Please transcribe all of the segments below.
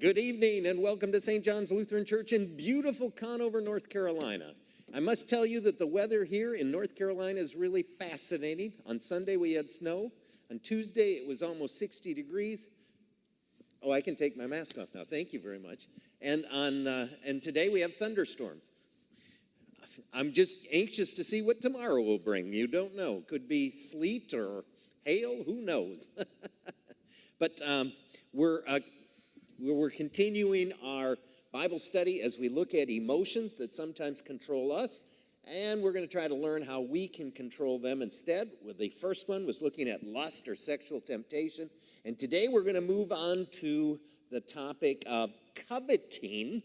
Good evening and welcome to St. John's Lutheran Church in beautiful Conover, North Carolina. I must tell you that the weather here in North Carolina is really fascinating. On Sunday we had snow. On Tuesday it was almost 60 degrees. Oh, I can take my mask off now. Thank you very much. And today we have thunderstorms. I'm just anxious to see what tomorrow will bring. You don't know. Could be sleet or hail. Who knows? But we're continuing our Bible study as we look at emotions that sometimes control us, and we're going to try to learn how we can control them instead. Well, the first one was looking at lust or sexual temptation, and today we're going to move on to the topic of coveting,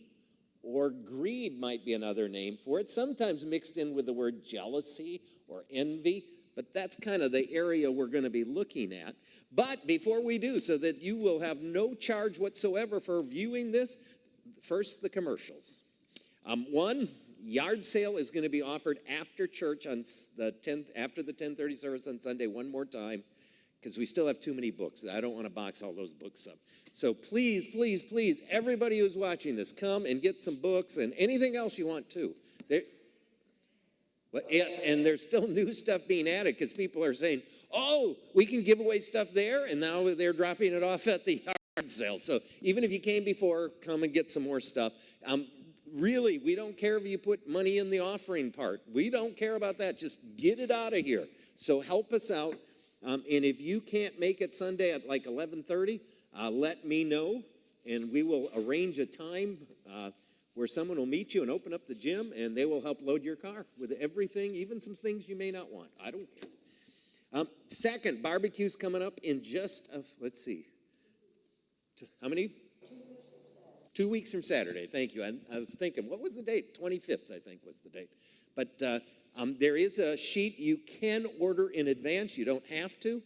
or greed might be another name for it, sometimes mixed in with the word jealousy or envy. But that's kind of the area we're going to be looking at. But before we do, so that you will have no charge whatsoever for viewing this, first the commercials. One, yard sale is going to be offered after church on the 10th, after the 10:30 service on Sunday one more time, because we still have too many books. I don't want to box all those books up. So please, please, please, everybody who's watching this, come and get some books and anything else you want too. Well, yes, and there's still new stuff being added because people are saying, oh, we can give away stuff there, and now they're dropping it off at the yard sale. So even if you came before, come and get some more stuff. Really, we don't care if you put money in the offering part. We don't care about that. Just get it out of here. So help us out. And if you can't make it Sunday at like 11:30, let me know, and we will arrange a time where someone will meet you and open up the gym, and they will help load your car with everything, even some things you may not want. I don't care. Second, barbecue's coming up in just, let's see, how many? 2 weeks from Saturday. Thank you. I was thinking, what was the date? 25th, I think, was the date. But there is a sheet you can order in advance. You don't have to,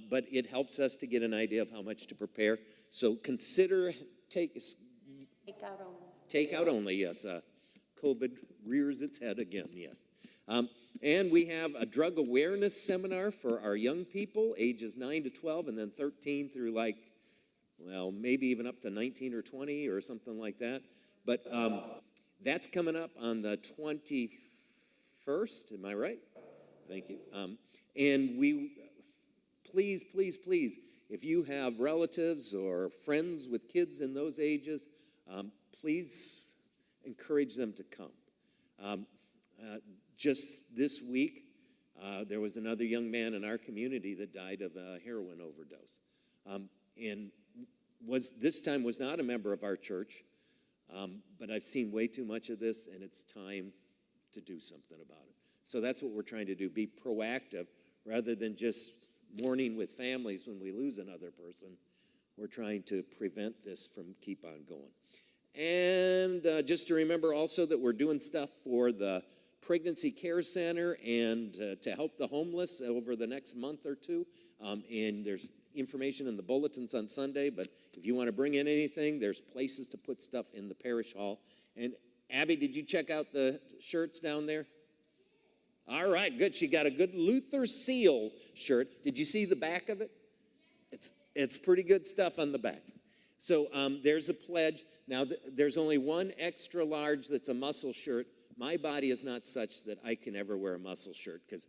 but it helps us to get an idea of how much to prepare. So consider Takeout only. Takeout only, yes. COVID rears its head again, yes. And we have a drug awareness seminar for our young people, ages 9 to 12, and then 13 through maybe even up to 19 or 20 or something like that. But that's coming up on the 21st, am I right? Thank you. And please, please, please, if you have relatives or friends with kids in those ages, please encourage them to come. Just this week, there was another young man in our community that died of a heroin overdose. And this time was not a member of our church, but I've seen way too much of this, and it's time to do something about it. So that's what we're trying to do, be proactive rather than just mourning with families when we lose another person. We're trying to prevent this from keep on going. And just to remember also that we're doing stuff for the Pregnancy Care Center and to help the homeless over the next month or two. And there's information in the bulletins on Sunday, but if you want to bring in anything, there's places to put stuff in the parish hall. And Abby, did you check out the shirts down there? All right, good. She got a good Luther Seal shirt. Did you see the back of it? It's pretty good stuff on the back. So there's a pledge. Now, there's only one extra large that's a muscle shirt. My body is not such that I can ever wear a muscle shirt because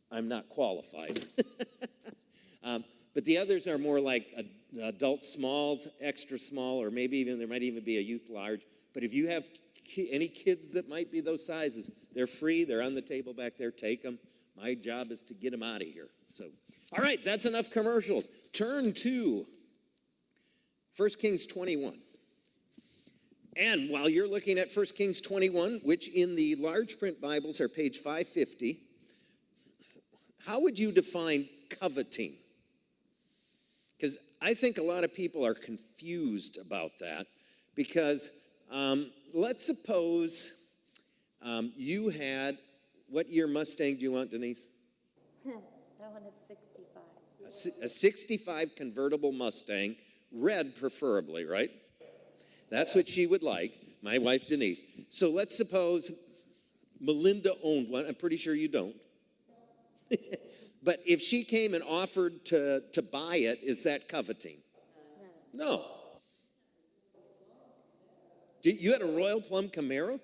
I'm not qualified. But the others are more like adult smalls, extra small, or maybe even there might even be a youth large. But if you have any kids that might be those sizes, they're free. They're on the table back there. Take them. My job is to get them out of here. So, all right, that's enough commercials. Turn to 1 Kings 21. And while you're looking at 1 Kings 21, which in the large print Bibles are page 550, how would you define coveting? Because I think a lot of people are confused about that because let's suppose you had, what year Mustang do you want, Denise? I want a 65. A 65 convertible Mustang, red preferably, right? That's what she would like, my wife Denise. So let's suppose Melinda owned one. I'm pretty sure you don't. But if she came and offered to buy it, is that coveting? No. You had a Royal Plum Camaro?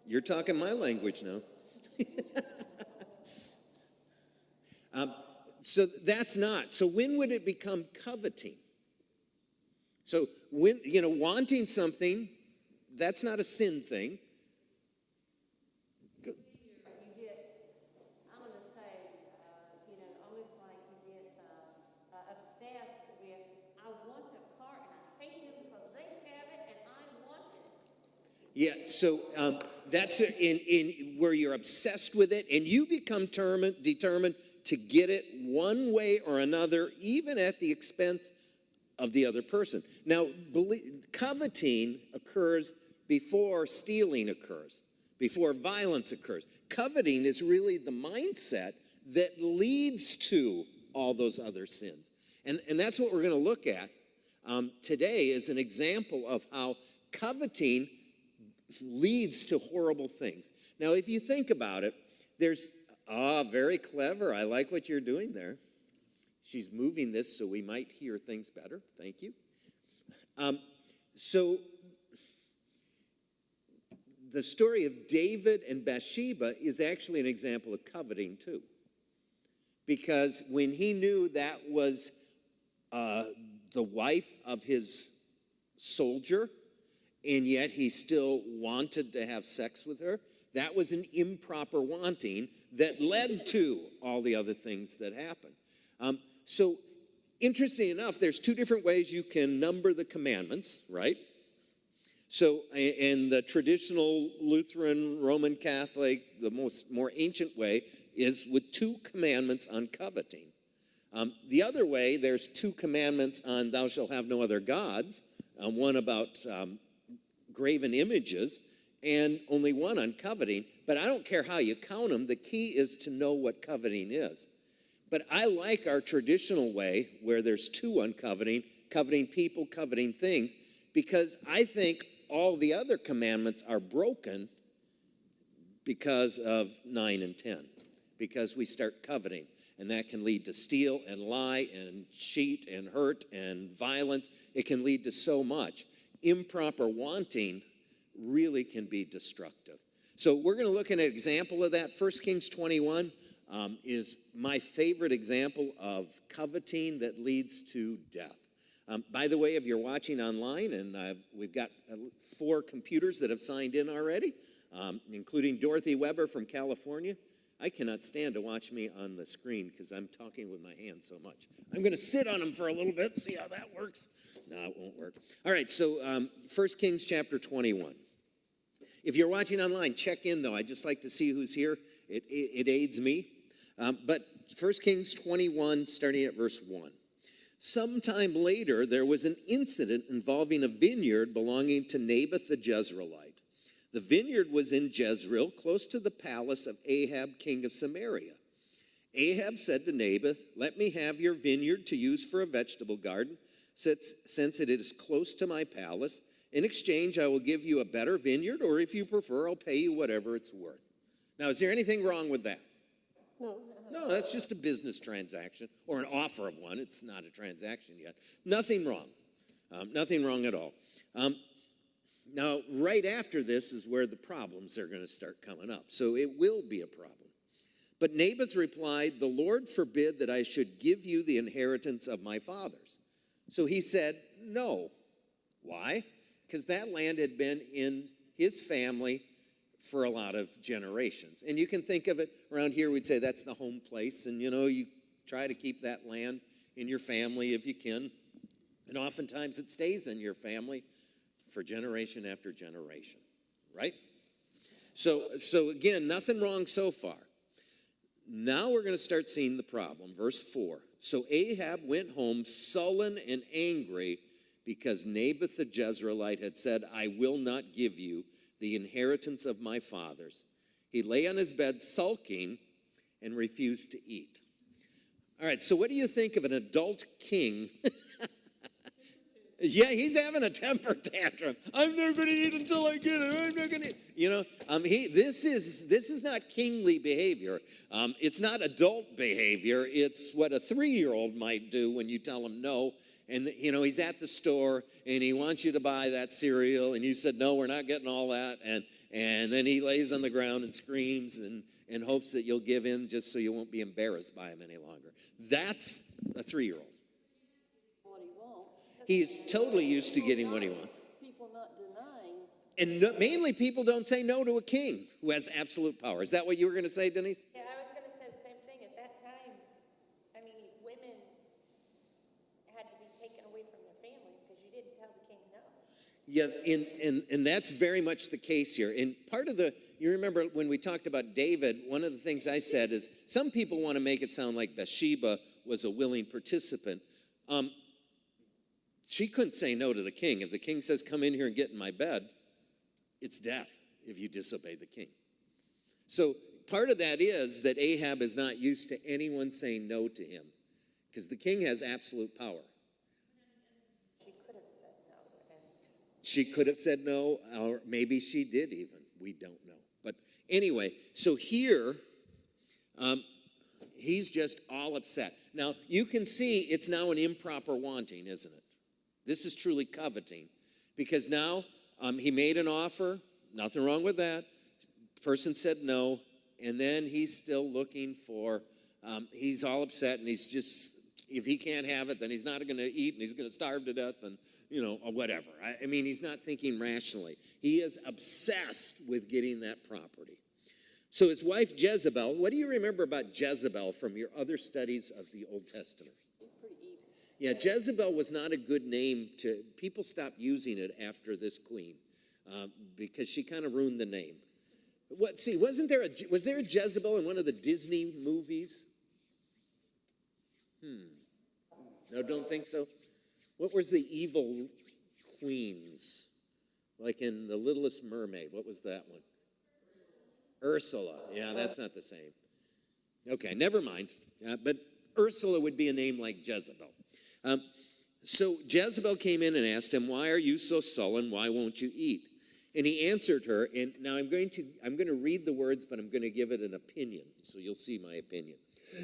You're talking my language now. So that's not. So when would it become coveting? So when, wanting something, that's not a sin thing. You get, I'm going to say, almost like you get obsessed with, I want a car and I hate them because they have it and I want it. Yeah, so that's in where you're obsessed with it and you become determined to get it one way or another, even at the expense of the other person. Now, coveting occurs before stealing occurs, before violence occurs. Coveting is really the mindset that leads to all those other sins. And that's what we're going to look at today as an example of how coveting leads to horrible things. Now, if you think about it, there's, very clever. I like what you're doing there. She's moving this so we might hear things better. Thank you. So the story of David and Bathsheba is actually an example of coveting too. Because when he knew that was the wife of his soldier, and yet he still wanted to have sex with her, that was an improper wanting that led to all the other things that happened. So interesting enough, there's two different ways you can number the commandments, right? So in the traditional Lutheran, Roman Catholic, the more ancient way is with two commandments on coveting. The other way, there's two commandments on thou shalt have no other gods, one about graven images, and only one on coveting. But I don't care how you count them. The key is to know what coveting is. But I like our traditional way where there's two on coveting people, coveting things, because I think all the other commandments are broken because of 9 and 10, because we start coveting. And that can lead to steal and lie and cheat and hurt and violence. It can lead to so much. Improper wanting really can be destructive. So we're going to look at an example of that. 1 Kings 21 is my favorite example of coveting that leads to death. By the way, if you're watching online, and we've got 4 computers that have signed in already, including Dorothy Weber from California. I cannot stand to watch me on the screen because I'm talking with my hands so much. I'm going to sit on them for a little bit, see how that works. No, it won't work. All right, so 1 Kings chapter 21. If you're watching online, check in, though. I'd just like to see who's here. It aids me. But 1 Kings 21, starting at verse 1. Sometime later, there was an incident involving a vineyard belonging to Naboth the Jezreelite. The vineyard was in Jezreel, close to the palace of Ahab, king of Samaria. Ahab said to Naboth, "Let me have your vineyard to use for a vegetable garden, since it is close to my palace. In exchange, I will give you a better vineyard, or if you prefer, I'll pay you whatever it's worth." Now, is there anything wrong with that? No, that's just a business transaction, or an offer of one. It's not a transaction yet. Nothing wrong. Nothing wrong at all. Now, right after this is where the problems are going to start coming up. So it will be a problem. But Naboth replied, "The Lord forbid that I should give you the inheritance of my fathers." So he said, "No." Why? Because that land had been in his family for a lot of generations. And you can think of it around here, we'd say that's the home place. And, you try to keep that land in your family if you can. And oftentimes it stays in your family for generation after generation, right? So again, nothing wrong so far. Now we're going to start seeing the problem. Verse 4. So Ahab went home sullen and angry because Naboth the Jezreelite had said, "I will not give you the inheritance of my fathers." He lay on his bed sulking and refused to eat. All right, so what do you think of an adult king? Yeah, he's having a temper tantrum. I'm not going to eat until I get it. I'm not going to. This is not kingly behavior. It's not adult behavior. It's what a 3-year-old might do when you tell him no, And, he's at the store, and he wants you to buy that cereal, and you said, no, we're not getting all that. And then he lays on the ground and screams and hopes that you'll give in just so you won't be embarrassed by him any longer. That's a 3-year-old. What he wants. He's totally used to getting what he wants. People not denying. And mainly people don't say no to a king who has absolute power. Is that what you were going to say, Denise? Yeah, I was going to say the same thing. At that time, I mean, women had to be taken away from their families because you didn't tell the king no. Yeah, and that's very much the case here. And part of you remember when we talked about David, one of the things I said is some people want to make it sound like Bathsheba was a willing participant. She couldn't say no to the king. If the king says, come in here and get in my bed, it's death if you disobey the king. So part of that is that Ahab is not used to anyone saying no to him because the king has absolute power. She could have said no. She could have said no, or maybe she did even. We don't know. But anyway, so here, he's just all upset. Now, you can see it's now an improper wanting, isn't it? This is truly coveting. Because now he made an offer, nothing wrong with that. Person said no, and then he's still looking for, he's all upset, and he's just, if he can't have it, then he's not going to eat, and he's going to starve to death, and or whatever. I mean, he's not thinking rationally. He is obsessed with getting that property. So his wife Jezebel, what do you remember about Jezebel from your other studies of the Old Testament? Pretty evil. Yeah, Jezebel was not a good name people stopped using it after this queen because she kind of ruined the name. Was there a Jezebel in one of the Disney movies? No, don't think so. What was the evil queens? Like in The Littlest Mermaid, what was that one? Ursula. Yeah, that's not the same. Okay, never mind. But Ursula would be a name like Jezebel. So Jezebel came in and asked him, why are you so sullen? Why won't you eat? And he answered her, and now I'm going to read the words, but I'm going to give it an opinion, so you'll see my opinion.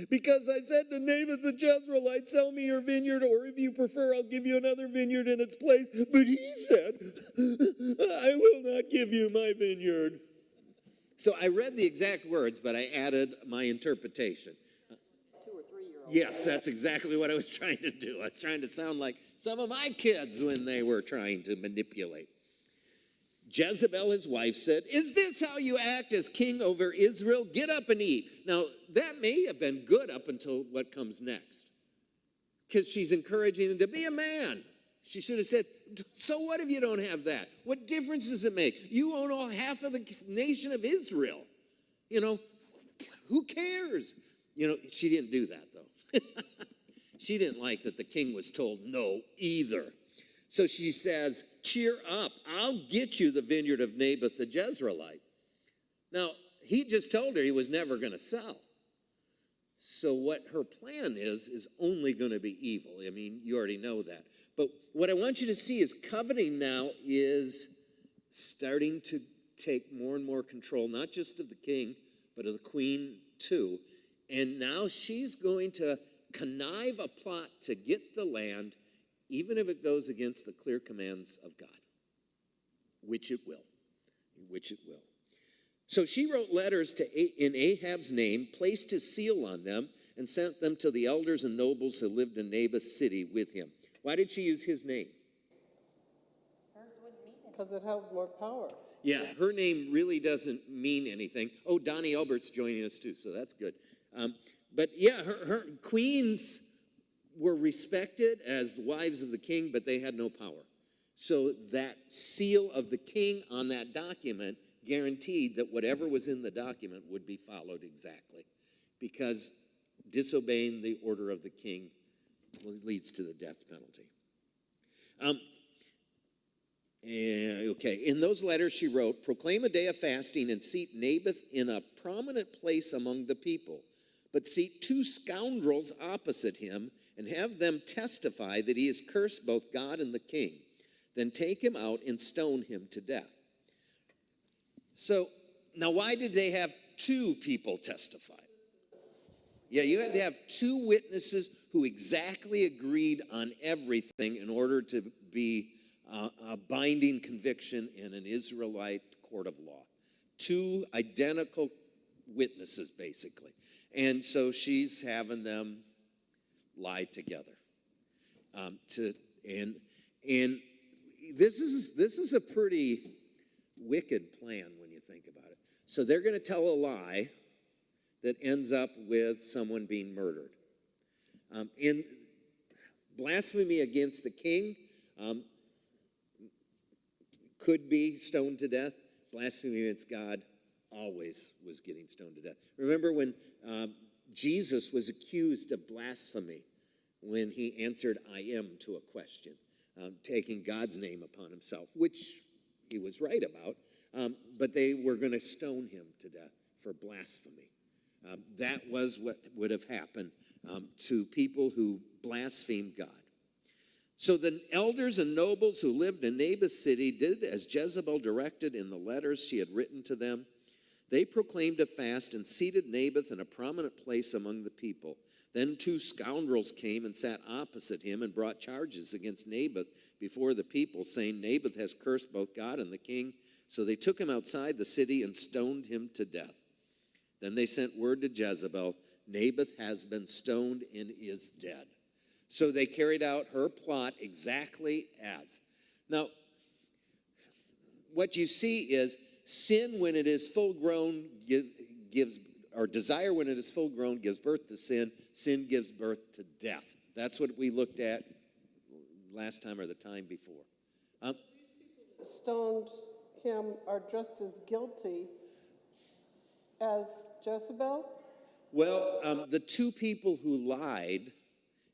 Because I said to Naboth the Jezreelite, sell me your vineyard, or if you prefer, I'll give you another vineyard in its place. But he said, I will not give you my vineyard. So I read the exact words, but I added my interpretation. 2 or 3-year-old. Yes, that's exactly what I was trying to do. I was trying to sound like some of my kids when they were trying to manipulate. Jezebel, his wife, said, is this how you act as king over Israel? Get up and eat. Now, that may have been good up until what comes next. Because she's encouraging him to be a man. She should have said, so what if you don't have that? What difference does it make? You own all half of the nation of Israel. Who cares? She didn't do that, though. She didn't like that the king was told no either. So she says, cheer up. I'll get you the vineyard of Naboth the Jezreelite. Now, he just told her he was never going to sell. So what her plan is only going to be evil. I mean, you already know that. But what I want you to see is coveting now is starting to take more and more control, not just of the king, but of the queen too. And now she's going to connive a plot to get the land, even if it goes against the clear commands of God, which it will. So she wrote letters in Ahab's name, placed his seal on them, and sent them to the elders and nobles who lived in Naboth's city with him. Why did she use his name? Hers wouldn't mean anything. Because it held more power. Yeah, her name really doesn't mean anything. Oh, Donnie Albert's joining us too, so that's good. But yeah, her queens were respected as wives of the king, but they had no power. So that seal of the king on that document guaranteed that whatever was in the document would be followed exactly, because disobeying the order of the king leads to the death penalty. In those letters she wrote, proclaim a day of fasting and seat Naboth in a prominent place among the people, but seat 2 scoundrels opposite him and have them testify that he has cursed both God and the king. Then take him out and stone him to death. So, now why did they have 2 people testify? Yeah, you had to have two witnesses who exactly agreed on everything in order to be a binding conviction in an Israelite court of law. Two identical witnesses, basically. And so she's having them lie together. And this is a pretty wicked plan when you think about it. So they're going to tell a lie that ends up with someone being murdered. And blasphemy against the king could be stoned to death. Blasphemy against God always was getting stoned to death. Remember when Jesus was accused of blasphemy when he answered "I am" to a question, taking God's name upon himself, which he was right about, but they were going to stone him to death for blasphemy. That was what would have happened to people who blasphemed God. So the elders and nobles who lived in Naboth's city did as Jezebel directed in the letters she had written to them. They proclaimed a fast and seated Naboth in a prominent place among the people. Then two scoundrels came and sat opposite him and brought charges against Naboth before the people, saying, "Naboth has cursed both God and the king." So they took him outside the city and stoned him to death. Then they sent word to Jezebel, "Naboth has been stoned and is dead." So they carried out her plot exactly as. Now, what you see is sin when it is full grown gives, or desire when it is full grown gives birth to sin. Sin gives birth to death. That's what we looked at last time or the time before. Stoned him are just as guilty as Jezebel? Well, the two people who lied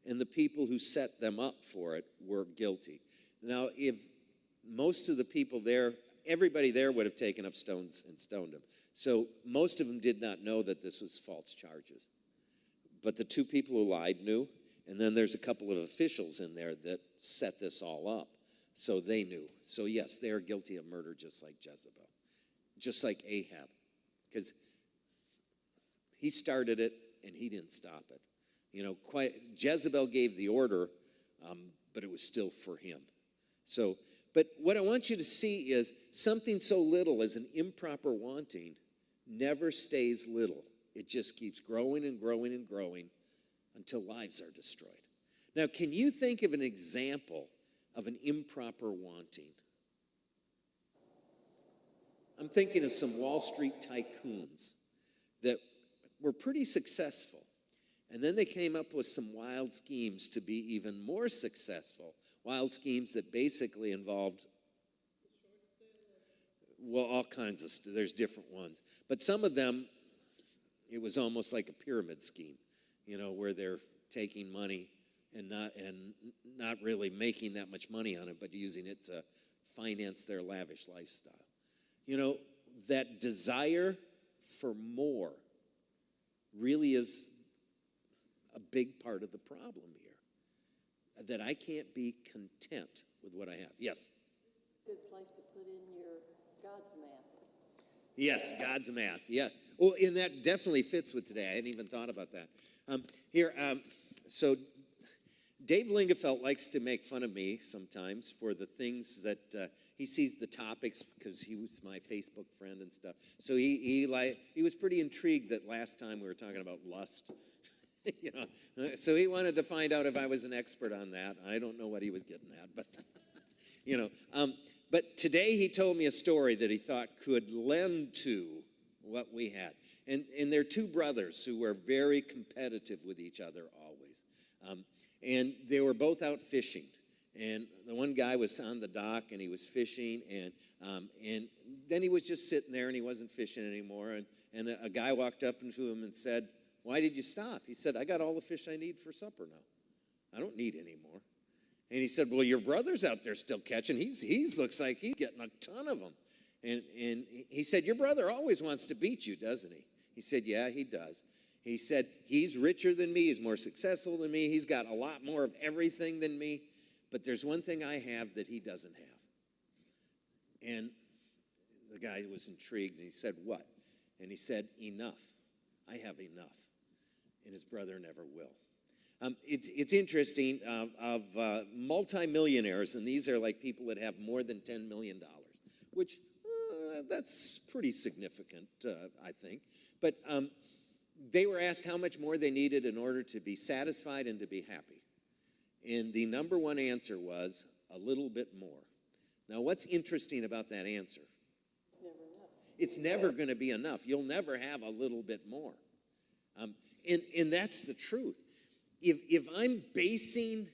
and the people who set them up for it were guilty. Now, if most of the people there, everybody there would have taken up stones and stoned him. So most of them did not know that this was false charges. But the two people who lied knew, and then there's a couple of officials in there that set this all up. So they knew. So yes, they are guilty of murder just like Jezebel, just like Ahab, because he started it and he didn't stop it. You know, Jezebel gave the order, but it was still for him. So, but what I want you to see is something so little as an improper wanting never stays little. It just keeps growing and growing and growing until lives are destroyed. Now, can you think of an example of an improper wanting? I'm thinking of some Wall Street tycoons that were pretty successful. And then they came up with some wild schemes to be even more successful. Wild schemes that basically involved, well, all kinds of stuff. There's different ones. But some of them, it was almost like a pyramid scheme, you know, where they're taking money and not really making that much money on it, but using it to finance their lavish lifestyle. You know, that desire for more really is a big part of the problem here. That I can't be content with what I have. Yes? Good place to put in your God's math. Yes, God's math. Yeah. Well, and that definitely fits with today. I hadn't even thought about that. So Dave Lingefeld likes to make fun of me sometimes for the things that he sees the topics, because he was my Facebook friend and stuff. So he was pretty intrigued that last time we were talking about lust. You know, so he wanted to find out if I was an expert on that. I don't know what he was getting at, but you know. But today he told me a story that he thought could lend to what we had. And they're two brothers who were very competitive with each other always. And they were both out fishing. And the one guy was on the dock and he was fishing, and then he was just sitting there and he wasn't fishing anymore. And a guy walked up to him and said, "Why did you stop?" He said, "I got all the fish I need for supper now. I don't need any more." And he said, "Well, your brother's out there still catching. He looks like he's getting a ton of them." And he said, "Your brother always wants to beat you, doesn't he?" He said, "Yeah, he does." He said, "He's richer than me. He's more successful than me. He's got a lot more of everything than me. But there's one thing I have that he doesn't have." And the guy was intrigued, and he said, "What?" And he said, "Enough. I have enough." and his brother never will. It's interesting, of multimillionaires, and these are like people that have more than $10 million, which that's pretty significant, I think. But they were asked how much more they needed in order to be satisfied and to be happy. And the number one answer was a little bit more. Now, what's interesting about that answer? Never enough. It's never going to be enough. You'll never have a little bit more. And that's the truth. If I'm basing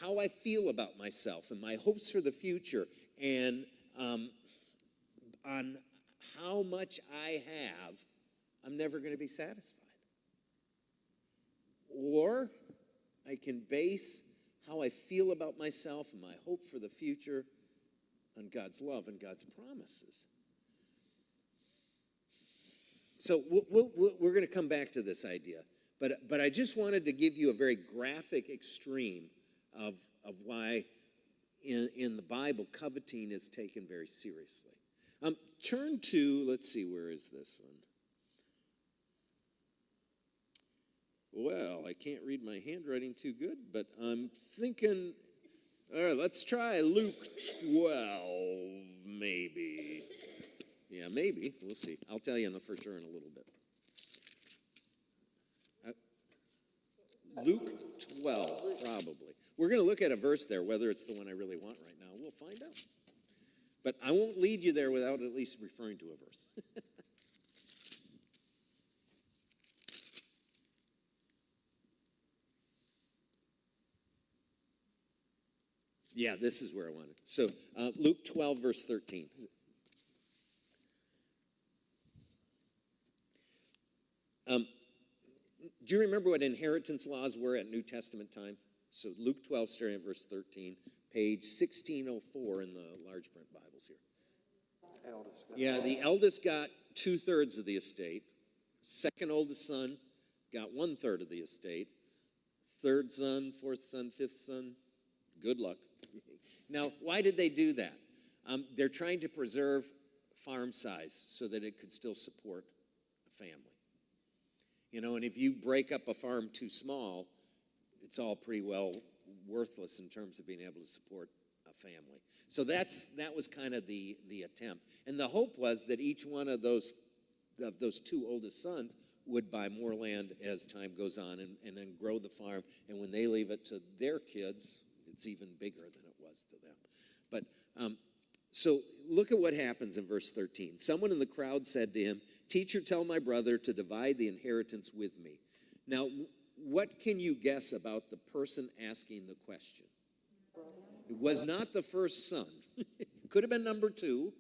how I feel about myself and my hopes for the future and on how much I have, I'm never going to be satisfied. Or I can base how I feel about myself and my hope for the future on God's love and God's promises. So we're going to come back to this idea. But I just wanted to give you a very graphic extreme of why in the Bible coveting is taken very seriously. Turn to, let's see, where is this one? Well, I can't read my handwriting too good, but I'm thinking, all right, let's try Luke 12, maybe. Yeah, maybe. We'll see. I'll tell you for sure in a little bit. Luke 12, probably. We're going to look at a verse there, whether it's the one I really want right now. We'll find out. But I won't lead you there without at least referring to a verse. Yeah, this is where I wanted. So Luke 12, verse 13. Do you remember what inheritance laws were at New Testament time? So Luke 12, starting at verse 13, page 1604 in the large print Bibles here. Yeah, the eldest got 2/3 of the estate. Second oldest son got 1/3 of the estate. Third son, fourth son, fifth son, good luck. Now, why did they do that? They're trying to preserve farm size so that it could still support a family. You know, and if you break up a farm too small, it's all pretty well worthless in terms of being able to support a family. So that was kind of the attempt. And the hope was that each one of those two oldest sons would buy more land as time goes on and then grow the farm. And when they leave it to their kids, it's even bigger than it was to them. But so look at what happens in verse 13. Someone in the crowd said to him, "Teacher, tell my brother to divide the inheritance with me." Now, what can you guess about the person asking the question? It was not the first son. Could have been number 2.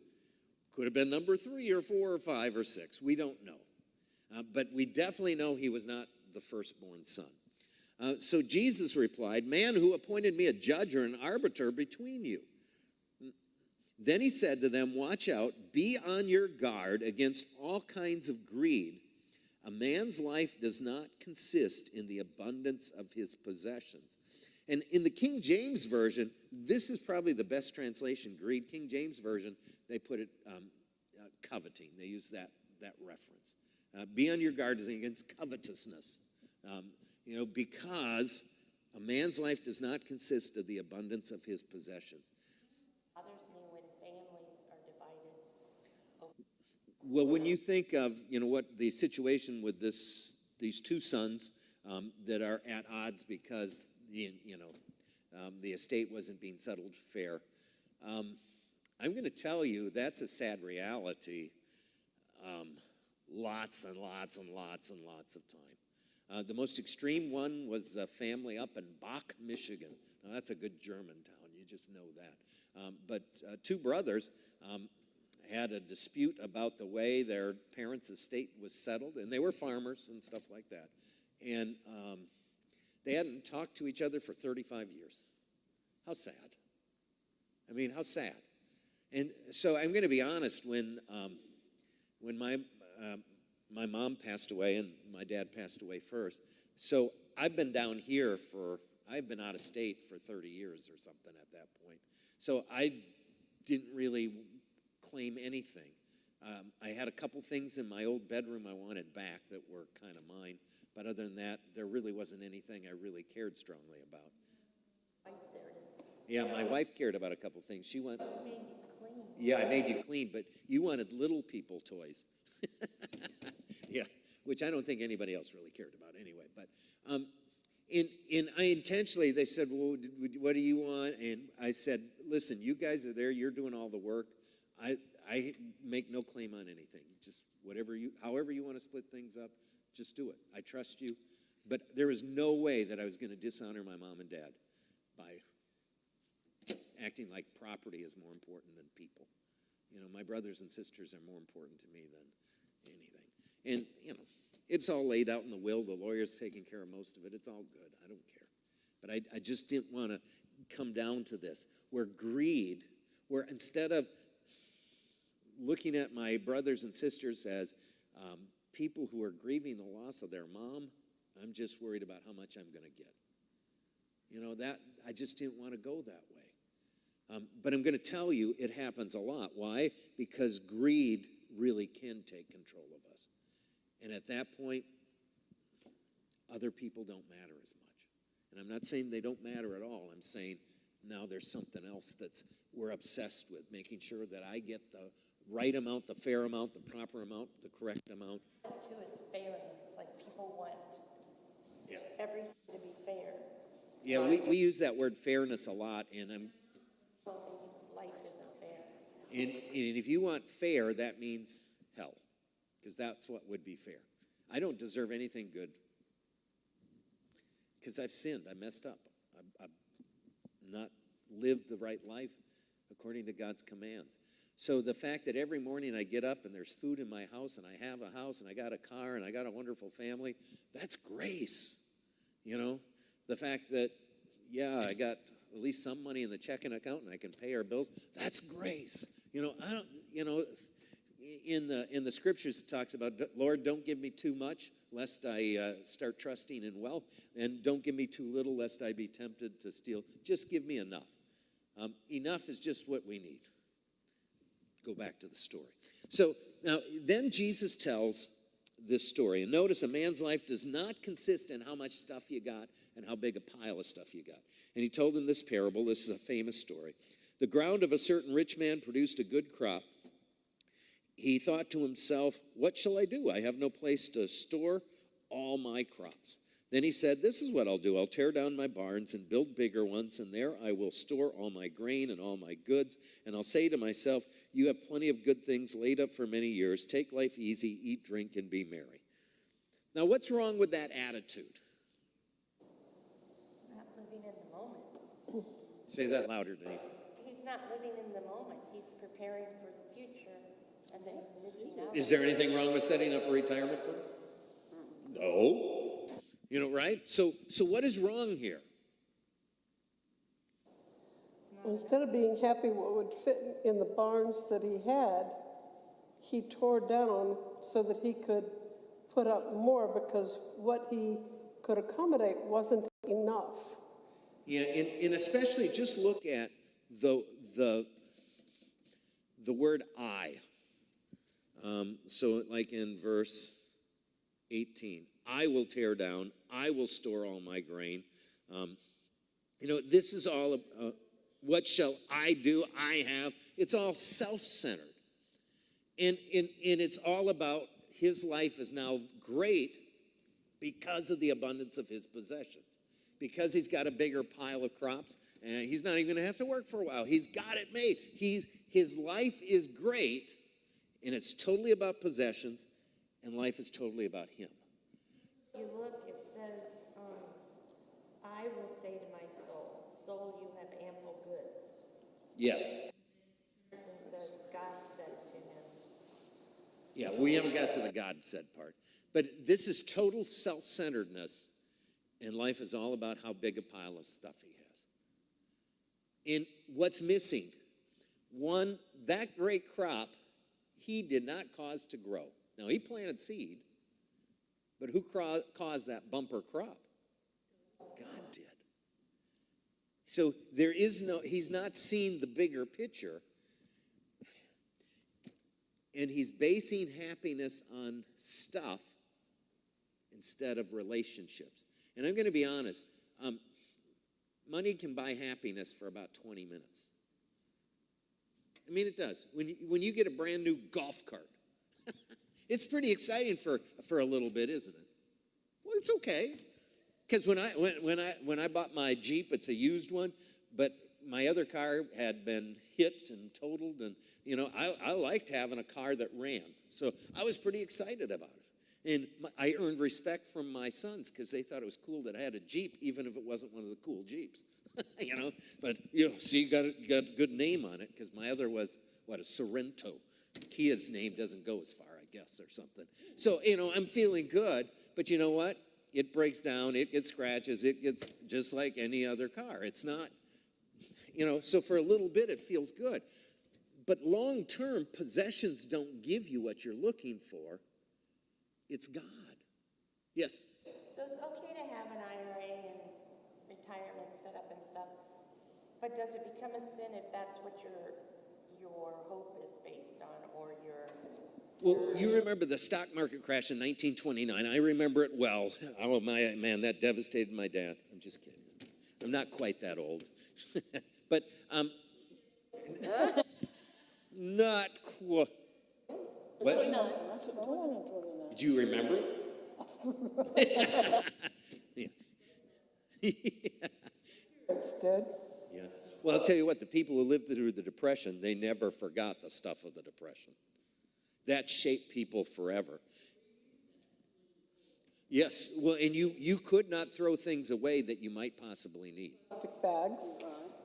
Could have been number 3 or 4 or 5 or 6. We don't know. But we definitely know he was not the firstborn son. So Jesus replied, "Man, who appointed me a judge or an arbiter between you?" Then he said to them, "Watch out, be on your guard against all kinds of greed. A man's life does not consist in the abundance of his possessions." And in the King James Version, this is probably the best translation, greed. King James Version, they put it coveting. They use that reference. Be on your guard against covetousness. Because a man's life does not consist of the abundance of his possessions. Bothers me when families are divided. Well, when you think of, what the situation with these two sons that are at odds because, the estate wasn't being settled fair, I'm going to tell you that's a sad reality lots and lots and lots and lots of time. The most extreme one was a family up in Bach, Michigan. Now, that's a good German town. You just know that. But two brothers had a dispute about the way their parents' estate was settled, and they were farmers and stuff like that. And they hadn't talked to each other for 35 years. How sad. I mean, how sad. And so I'm going to be honest, when my mom passed away and my dad passed away first, so I've been down here I've been out of state for 30 years or something at that point. So I didn't really claim anything. I had a couple things in my old bedroom I wanted back that were kind of mine, But other than that, there really wasn't anything I really cared strongly about. Right there it is. Yeah, my wife cared about a couple things. She went, Made you clean. yeah, I made you clean, but you wanted little people toys. Yeah, which I don't think anybody else really cared about anyway. But I intentionally, they said, well, what do you want? And I said, listen, you guys are there. You're doing all the work. I make no claim on anything. Just however you want to split things up, just do it. I trust you. But there was no way that I was going to dishonor my mom and dad by acting like property is more important than people. My brothers and sisters are more important to me than anything. And, it's all laid out in the will. The lawyer's taking care of most of it. It's all good. I don't care. But I just didn't want to come down to this, where instead of looking at my brothers and sisters as people who are grieving the loss of their mom, I'm just worried about how much I'm going to get. That I just didn't want to go that way. But I'm going to tell you, it happens a lot. Why? Because greed really can take control of us. And at that point, other people don't matter as much. And I'm not saying they don't matter at all. I'm saying now there's something else we're obsessed with, making sure that I get the right amount, the fair amount, the proper amount, the correct amount. Too is fairness, like people want everything to be fair. Yeah, we use that word fairness a lot, and Life isn't fair. and if you want fair, that means hell, because that's what would be fair. I don't deserve anything good because I've sinned. I messed up. I've not lived the right life according to God's commands. So the fact that every morning I get up and there's food in my house and I have a house and I got a car and I got a wonderful family, that's grace. The fact that, I got at least some money in the checking account and I can pay our bills, that's grace. I don't, in the scriptures it talks about, Lord, don't give me too much lest I start trusting in wealth, and don't give me too little lest I be tempted to steal. Just give me enough. Enough is just what we need. Go back to the story. So now, then Jesus tells this story. And notice, a man's life does not consist in how much stuff you got and how big a pile of stuff you got. And he told them this parable. This is a famous story. The ground of a certain rich man produced a good crop. He thought to himself, what shall I do? I have no place to store all my crops. Then he said, this is what I'll do. I'll tear down my barns and build bigger ones, and there I will store all my grain and all my goods. And I'll say to myself, you have plenty of good things laid up for many years. Take life easy, eat, drink, and be merry. Now, what's wrong with that attitude? Not living in the moment. Say that louder, Denise. He's not living in the moment. He's preparing for the future, and then he's missing out. Is there anything wrong with setting up a retirement fund? No. Right? So what is wrong here? Instead of being happy what would fit in the barns that he tore down so that he could put up more, because what he could accommodate wasn't enough. Yeah, and especially just look at the word I. So like in verse 18, I will tear down, I will store all my grain. This is all, what shall I do? I have. It's all self-centered. And it's all about his life is now great because of the abundance of his possessions. Because he's got a bigger pile of crops, and he's not even going to have to work for a while. He's got it made. His life is great, and it's totally about possessions, and life is totally about him. You look, it says, I will say to my soul, soul, you have ample goods. Yes. And says, God said to him. Yeah, we haven't got to the God said part. But this is total self-centeredness, and life is all about how big a pile of stuff he has. And what's missing? One, that great crop, he did not cause to grow. Now, he planted seed, but who caused that bumper crop? God did. So he's not seen the bigger picture, and he's basing happiness on stuff instead of relationships. And I'm going to be honest, money can buy happiness for about 20 minutes. I mean, it does. When you get a brand new golf cart, it's pretty exciting for a little bit, isn't it? Well, it's okay. Because when I bought my Jeep, it's a used one, but my other car had been hit and totaled, and I liked having a car that ran, so I was pretty excited about it. And I earned respect from my sons because they thought it was cool that I had a Jeep, even if it wasn't one of the cool Jeeps, But see, you got a good name on it because my other was a Sorrento. Kia's name doesn't go as far, I guess, or something. So I'm feeling good, but you know what? It breaks down, it gets scratches, it gets just like any other car. It's not, so for a little bit it feels good. But long term, possessions don't give you what you're looking for. It's God. Yes? So it's okay to have an IRA and retirement set up and stuff, but does it become a sin if that's what your hope is based on, or your... Well, you remember the stock market crash in 1929. I remember it well. Oh, man, that devastated my dad. I'm just kidding. I'm not quite that old. But not quite. What? 29. 29. Do you remember it? Yeah. Instead, Yeah. Well, I'll tell you what, the people who lived through the Depression, they never forgot the stuff of the Depression. That shaped people forever. Yes, well, and you could not throw things away that you might possibly need. plastic bags.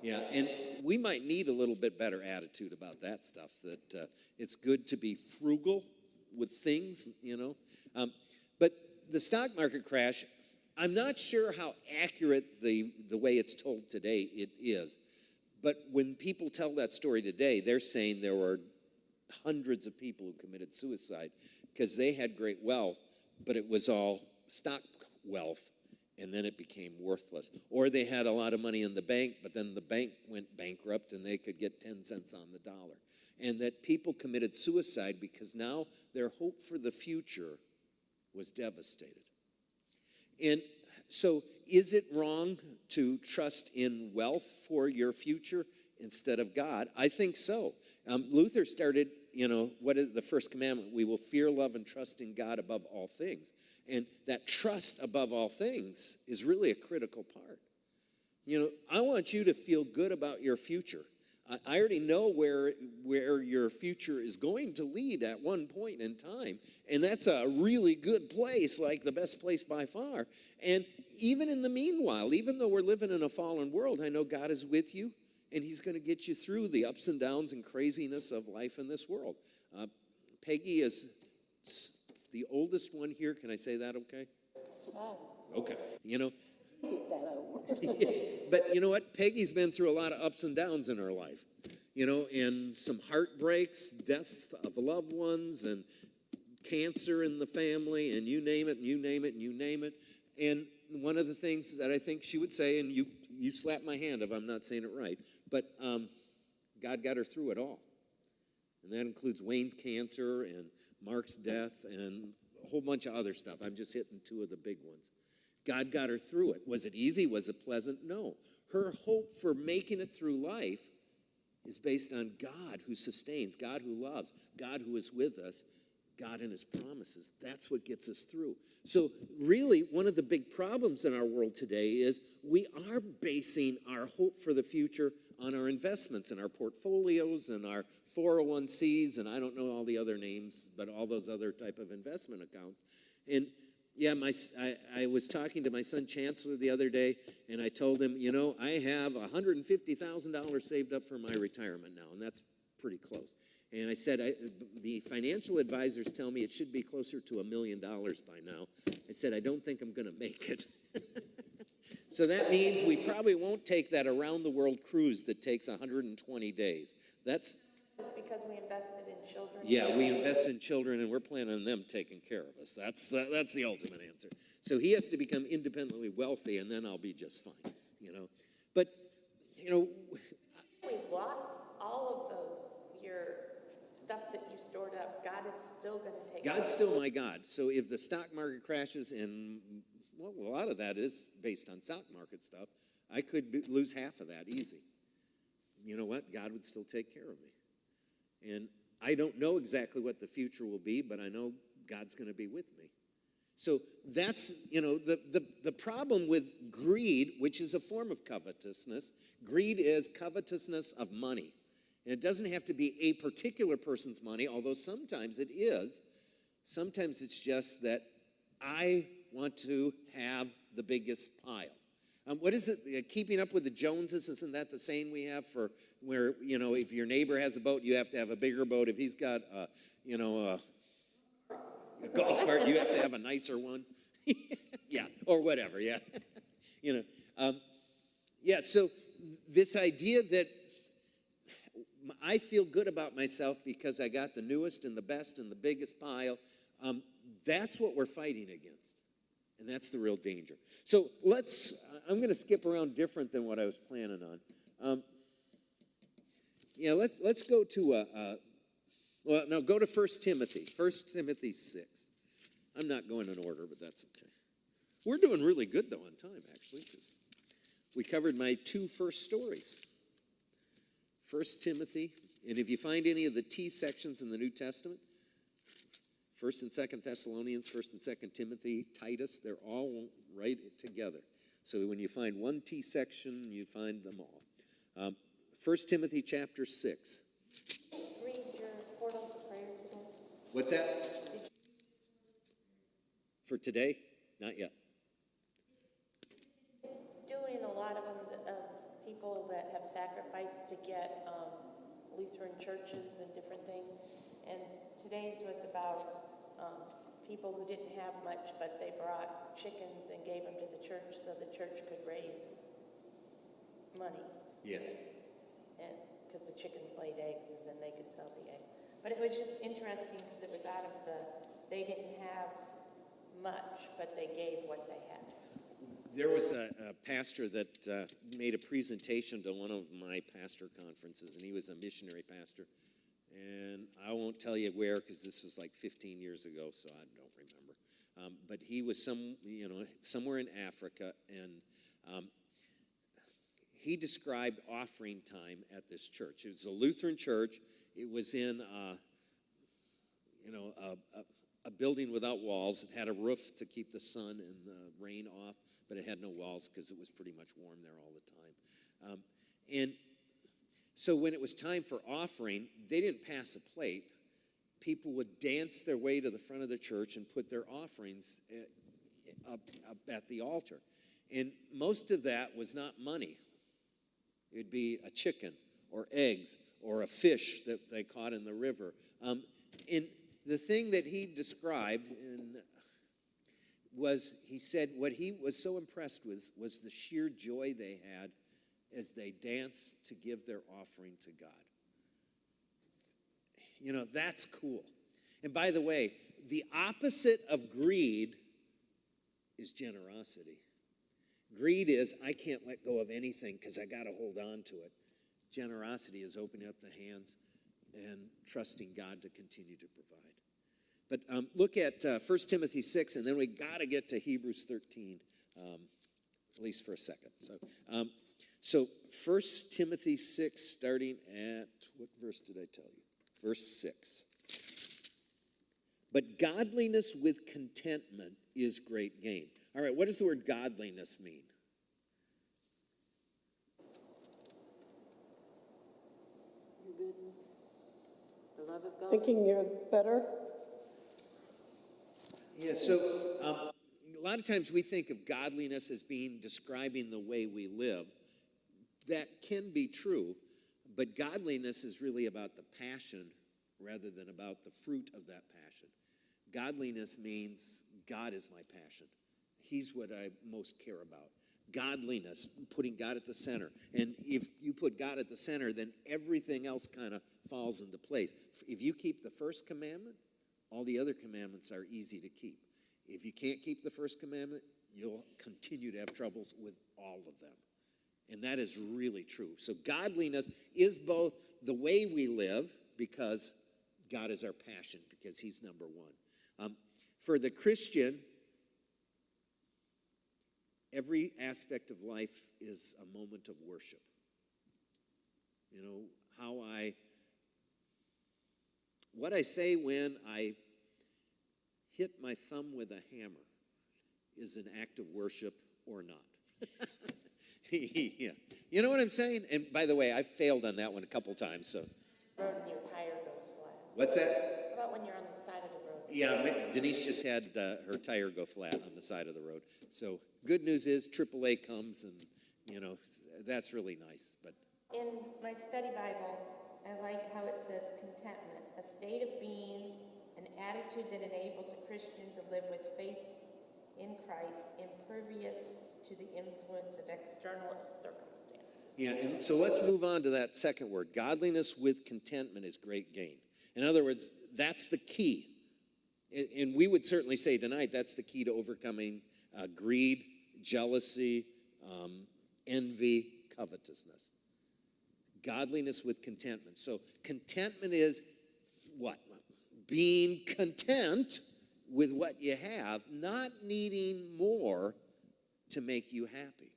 Yeah, and we might need a little bit better attitude about that stuff, that it's good to be frugal with things, But the stock market crash, I'm not sure how accurate the way it's told today it is. But when people tell that story today, they're saying there were hundreds of people who committed suicide because they had great wealth, but it was all stock wealth, and then it became worthless. Or they had a lot of money in the bank, but then the bank went bankrupt and they could get 10 cents on the dollar. And that people committed suicide because now their hope for the future was devastated. And so is it wrong to trust in wealth for your future instead of God? I think so. Luther started, what is the first commandment? We will fear, love, and trust in God above all things. And that trust above all things is really a critical part. I want you to feel good about your future. I already know where your future is going to lead at one point in time. And that's a really good place, like the best place by far. And even in the meanwhile, even though we're living in a fallen world, I know God is with you. And he's going to get you through the ups and downs and craziness of life in this world. Peggy is the oldest one here. Can I say that okay? Okay. But you know what? Peggy's been through a lot of ups and downs in her life. And some heartbreaks, deaths of loved ones, and cancer in the family, and you name it, and you name it, and you name it. And one of the things that I think she would say, and you slap my hand if I'm not saying it right, but God got her through it all. And that includes Wayne's cancer and Mark's death and a whole bunch of other stuff. I'm just hitting two of the big ones. God got her through it. Was it easy? Was it pleasant? No. Her hope for making it through life is based on God who sustains, God who loves, God who is with us, God and his promises. That's what gets us through. So really, one of the big problems in our world today is we are basing our hope for the future on our investments and our portfolios and our 401cs, and I don't know all the other names, but all those other type of investment accounts. And yeah, I was talking to my son Chancellor the other day, and I told him, I have $150,000 saved up for my retirement now, and that's pretty close. And I said, the financial advisors tell me it should be closer to $1 million by now. I said, I don't think I'm going to make it. So that means we probably won't take that around-the-world cruise that takes 120 days. It's because we invested in children. Yeah, we invest in children, and we're planning on them taking care of us. That's the ultimate answer. So he has to become independently wealthy, and then I'll be just fine, But, We've lost all of those, your stuff that you stored up, God is still going to take God's still my God. So if the stock market crashes, and well, a lot of that is based on stock market stuff, I could lose half of that easy. You know what? God would still take care of me. And I don't know exactly what the future will be, but I know God's going to be with me. So that's, the problem with greed, which is a form of covetousness. Greed is covetousness of money. And it doesn't have to be a particular person's money, although sometimes it is. Sometimes it's just that I want to have the biggest pile. What is it? Keeping up with the Joneses, isn't that the saying we have for where, if your neighbor has a boat, you have to have a bigger boat. If he's got, a golf cart, you have to have a nicer one. Yeah, or whatever, yeah. So this idea that I feel good about myself because I got the newest and the best and the biggest pile, that's what we're fighting against. And that's the real danger. So I'm going to skip around different than what I was planning on. Let's go to, go to 1 Timothy. 1 Timothy 6. I'm not going in order, but that's okay. We're doing really good, though, on time, actually, because we covered my 2 first stories. 1 Timothy, and if you find any of the T sections in the New Testament, 1 and 2 Thessalonians, 1 and 2 Timothy, Titus, they're all right together. So when you find one T section, you find them all. 1 Timothy chapter 6. Read your portals of prayer today. What's that? For today? Not yet. Doing a lot of them, people that have sacrificed to get Lutheran churches and different things. And today's was about people who didn't have much, but they brought chickens and gave them to the church so the church could raise money. Yes. And because the chickens laid eggs and then they could sell the egg. But it was just interesting because it was out of they didn't have much, but they gave what they had. There was a pastor that made a presentation to one of my pastor conferences, and he was a missionary pastor. And I won't tell you where because this was like 15 years ago, so I don't remember. But he was somewhere in Africa, and he described offering time at this church. It was a Lutheran church. It was in a building without walls. It had a roof to keep the sun and the rain off, but it had no walls because it was pretty much warm there all the time. And so when it was time for offering, they didn't pass a plate. People would dance their way to the front of the church and put their offerings up at the altar. And most of that was not money. It would be a chicken or eggs or a fish that they caught in the river. And the thing that he described was, he said what he was so impressed with was the sheer joy they had as they danced to give their offering to God. That's cool. And by the way, the opposite of greed is generosity. Greed is, I can't let go of anything because I got to hold on to it. Generosity is opening up the hands and trusting God to continue to provide. But look at 1 Timothy 6, and then we got to get to Hebrews 13, at least for a second. So 1 Timothy 6, starting at, what verse did I tell you? Verse 6. But godliness with contentment is great gain. All right, what does the word godliness mean? Your goodness, the love of God. Thinking you're better. Yeah, so a lot of times we think of godliness as being describing the way we live. That can be true, but godliness is really about the passion rather than about the fruit of that passion. Godliness means God is my passion. He's what I most care about. Godliness, putting God at the center. And if you put God at the center, then everything else kind of falls into place. If you keep the first commandment, all the other commandments are easy to keep. If you can't keep the first commandment, you'll continue to have troubles with all of them. And that is really true. So godliness is both the way we live, because God is our passion because he's number one. For the Christian, every aspect of life is a moment of worship. You know, what I say when I hit my thumb with a hammer is an act of worship or not. Yeah. You know what I'm saying? And by the way, I failed on that one a couple times, so. Road and your tire goes flat. What's that? How about when you're on the side of the road? Yeah, Denise just had her tire go flat on the side of the road. So good news is AAA comes, and, you know, that's really nice. But In my study Bible, I like how it says contentment, a state of being, an attitude that enables a Christian to live with faith in Christ, impervious to the influence of external circumstances. yeah, and so let's move on to that second word. Godliness with contentment is great gain. In other words, that's the key. And we would certainly say tonight that's the key to overcoming greed, jealousy, envy, covetousness. Godliness with contentment. So contentment is what? Being content with what you have, not needing more to make you happy.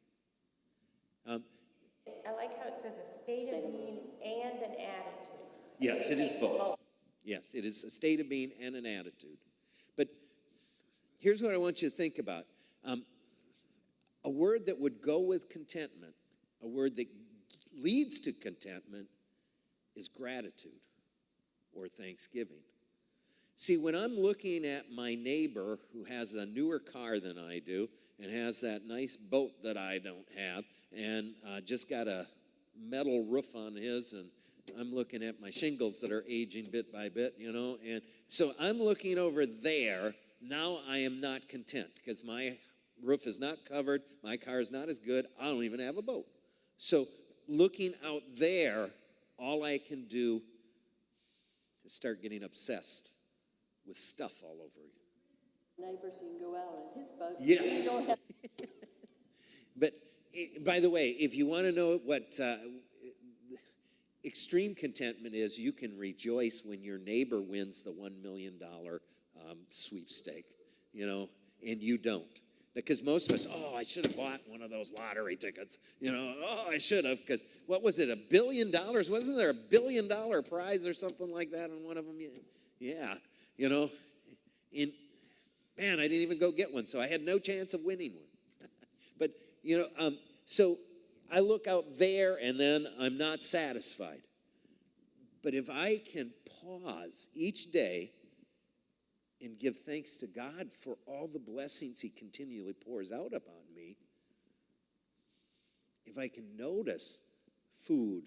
I like how it says a state of being and an attitude. Yes, it is both. Yes, it is a state of being and an attitude. But here's what I want you to think about. A word that would go with contentment, a word that leads to contentment, is gratitude or thanksgiving. See, when I'm looking at my neighbor who has a newer car than I do and has that nice boat that I don't have and just got a metal roof on his, and I'm looking at my shingles that are aging bit by bit, you know, and so I'm looking over there. Now I am not content because my roof is not covered, my car is not as good, I don't even have a boat. So looking out there, all I can do is start getting obsessed with stuff all over you. Neighbors, you can go out on his boat. Yes. You don't have But by the way, if you want to know what extreme contentment is, you can rejoice when your neighbor wins the $1 million sweepstake, you know, and you don't. Because most of us, I should have bought one of those lottery tickets. You know, I should have, because what was it, $1 billion? Wasn't there $1 billion prize or something like that on one of them? Yeah, you know, man, I didn't even go get one, so I had no chance of winning one. But, you know, so I look out there and then I'm not satisfied. But if I can pause each day and give thanks to God for all the blessings he continually pours out upon me, if I can notice food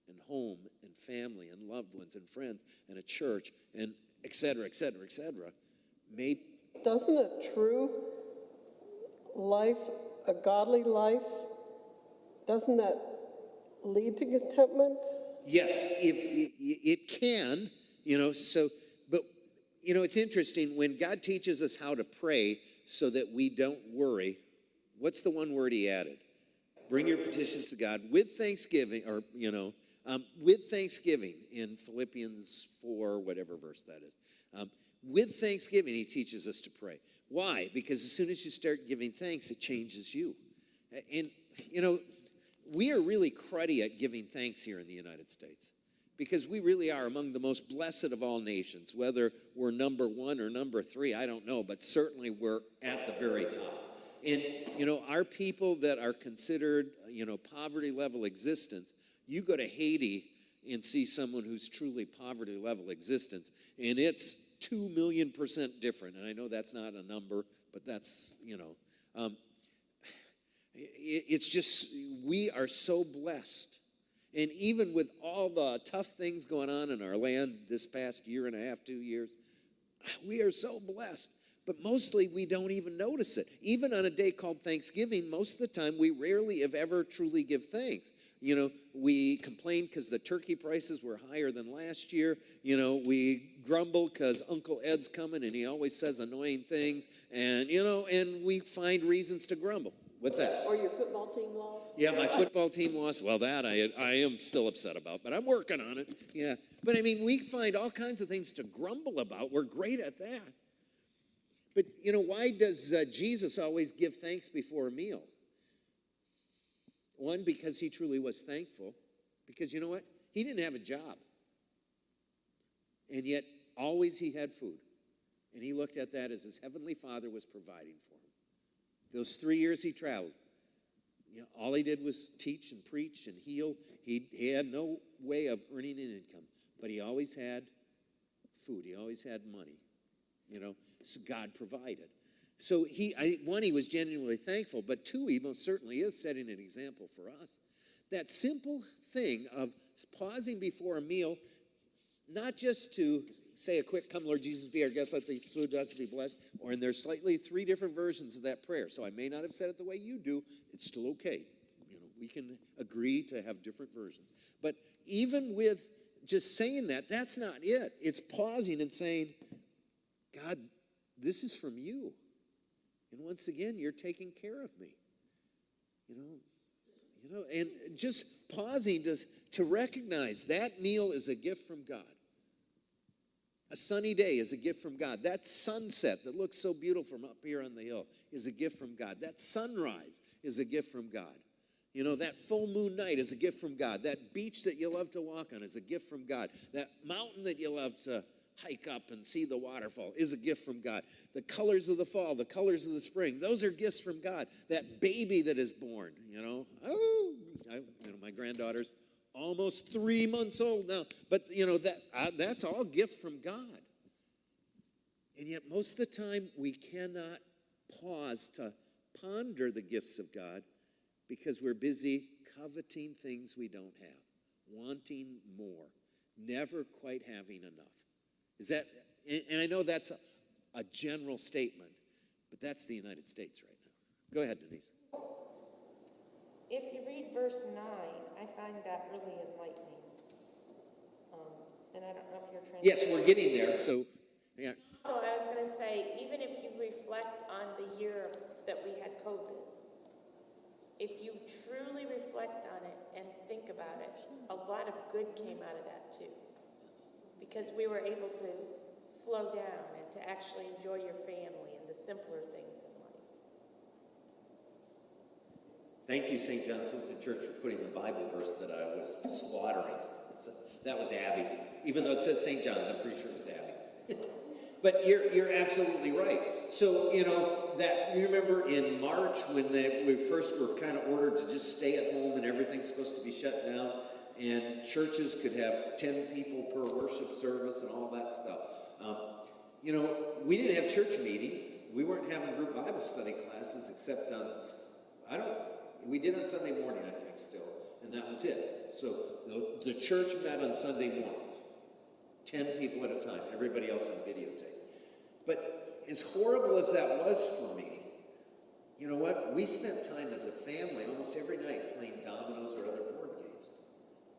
and home and family and loved ones and friends and a church and et cetera, maybe. Doesn't a true life, a godly life, doesn't that lead to contentment? Yes, if it can, you know, so, but, you know, it's interesting, when God teaches us how to pray so that we don't worry, what's the one word he added? Bring your petitions to God with thanksgiving, or, you know, with thanksgiving in Philippians 4, whatever verse that is. With thanksgiving, he teaches us to pray. Why? Because as soon as you start giving thanks, it changes you. And, you know, we are really cruddy at giving thanks here in the United States, because we really are among the most blessed of all nations. Whether we're number 1 or number 3, I don't know, but certainly we're at the very top. And, you know, our people that are considered, you know, poverty level existence, you go to Haiti and see someone who's truly poverty level existence, and it's 2 million% different. And I know that's not a number, but that's, you know, it's just, we are so blessed. And even with all the tough things going on in our land this past year and a half, 2 years, we are so blessed. But mostly we don't even notice it. Even on a day called Thanksgiving, most of the time we rarely, if ever, truly give thanks. You know, we complain because the turkey prices were higher than last year. You know, we grumble because Uncle Ed's coming and he always says annoying things. And, you know, and we find reasons to grumble. What's that? Or your football team lost? Yeah, my football team lost. Well, that I am still upset about, but I'm working on it. Yeah. But I mean, we find all kinds of things to grumble about. We're great at that. But, why does Jesus always give thanks before a meal? One, because he truly was thankful. Because you know what? He didn't have a job. And yet, always he had food. And he looked at that as his heavenly Father was providing for him. Those 3 years he traveled, all he did was teach and preach and heal. He had no way of earning an income, but he always had food. He always had money, so God provided. So he was genuinely thankful, but two, he most certainly is setting an example for us. That simple thing of pausing before a meal, not just to say a quick, come Lord Jesus, be our guest, let the food us be blessed, or and there's slightly 3 different versions of that prayer. So I may not have said it the way you do. It's still okay. We can agree to have different versions. But even with just saying that, that's not it. It's pausing and saying, God, this is from you. And once again, you're taking care of me. And just pausing to recognize that meal is a gift from God. A sunny day is a gift from God. That sunset that looks so beautiful from up here on the hill is a gift from God. That sunrise is a gift from God. That full moon night is a gift from God. That beach that you love to walk on is a gift from God. That mountain that you love to hike up and see the waterfall is a gift from God. The colors of the fall, the colors of the spring, those are gifts from God. That baby that is born, my granddaughter's almost 3 months old now, but that's all gift from God. And yet most of the time we cannot pause to ponder the gifts of God because we're busy coveting things we don't have, wanting more, never quite having enough. Is that, and I know that's a general statement, but that's the United States right now. Go ahead, Denise. If you read verse 9, I find that really enlightening. And I don't know if you're translating. Yes, we're getting there. So, yeah. So I was going to say, even if you reflect on the year that we had COVID, if you truly reflect on it and think about it, a lot of good came out of that too. Because we were able to slow down and to actually enjoy your family and the simpler things in life. Thank you, St. John's Lutheran Church, for putting the Bible verse that I was slaughtering. That was Abby. Even though it says St. John's, I'm pretty sure it was Abby. But you're absolutely right. So, that you remember in March when we first were kind of ordered to just stay at home and everything's supposed to be shut down, and churches could have 10 people per worship service and all that stuff. We didn't have church meetings. We weren't having group Bible study classes except we did on Sunday morning, I think, still, and that was it. So the church met on Sunday mornings, 10 people at a time, everybody else on videotape. But as horrible as that was for me, you know what? We spent time as a family almost every night playing dominoes or other board games.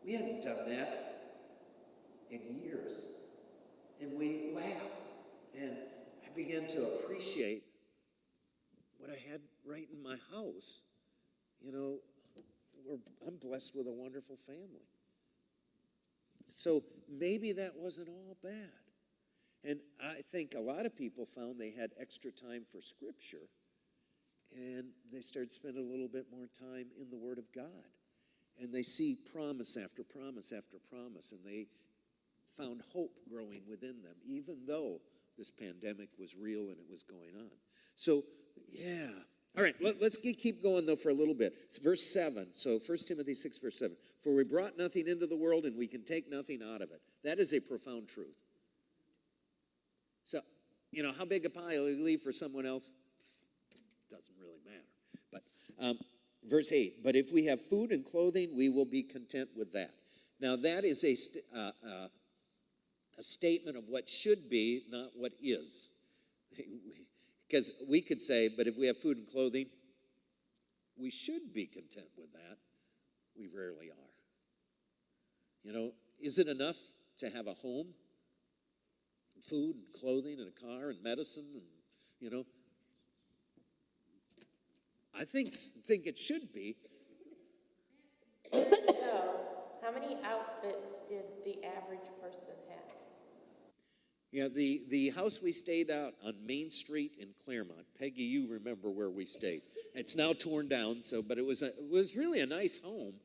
We hadn't done that in years. And we laughed. And I began to appreciate what I had right in my house. I'm blessed with a wonderful family. So maybe that wasn't all bad. And I think a lot of people found they had extra time for Scripture, and they started spending a little bit more time in the Word of God. And they see promise after promise after promise, and they found hope growing within them, even though this pandemic was real and it was going on. So, yeah. All right, let's keep going, though, for a little bit. It's verse 7. So 1 Timothy 6, verse 7. For we brought nothing into the world, and we can take nothing out of it. That is a profound truth. So, how big a pile you leave for someone else doesn't really matter. But verse 8, but if we have food and clothing, we will be content with that. Now, that is a statement of what should be, not what is. Because we could say, but if we have food and clothing, we should be content with that. We rarely are. Is it enough to have a home, food and clothing and a car and medicine and, I think it should be. So, how many outfits did the average person have? Yeah, the house we stayed out on Main Street in Claremont. Peggy, you remember where we stayed. It's now torn down, but it was really a nice home.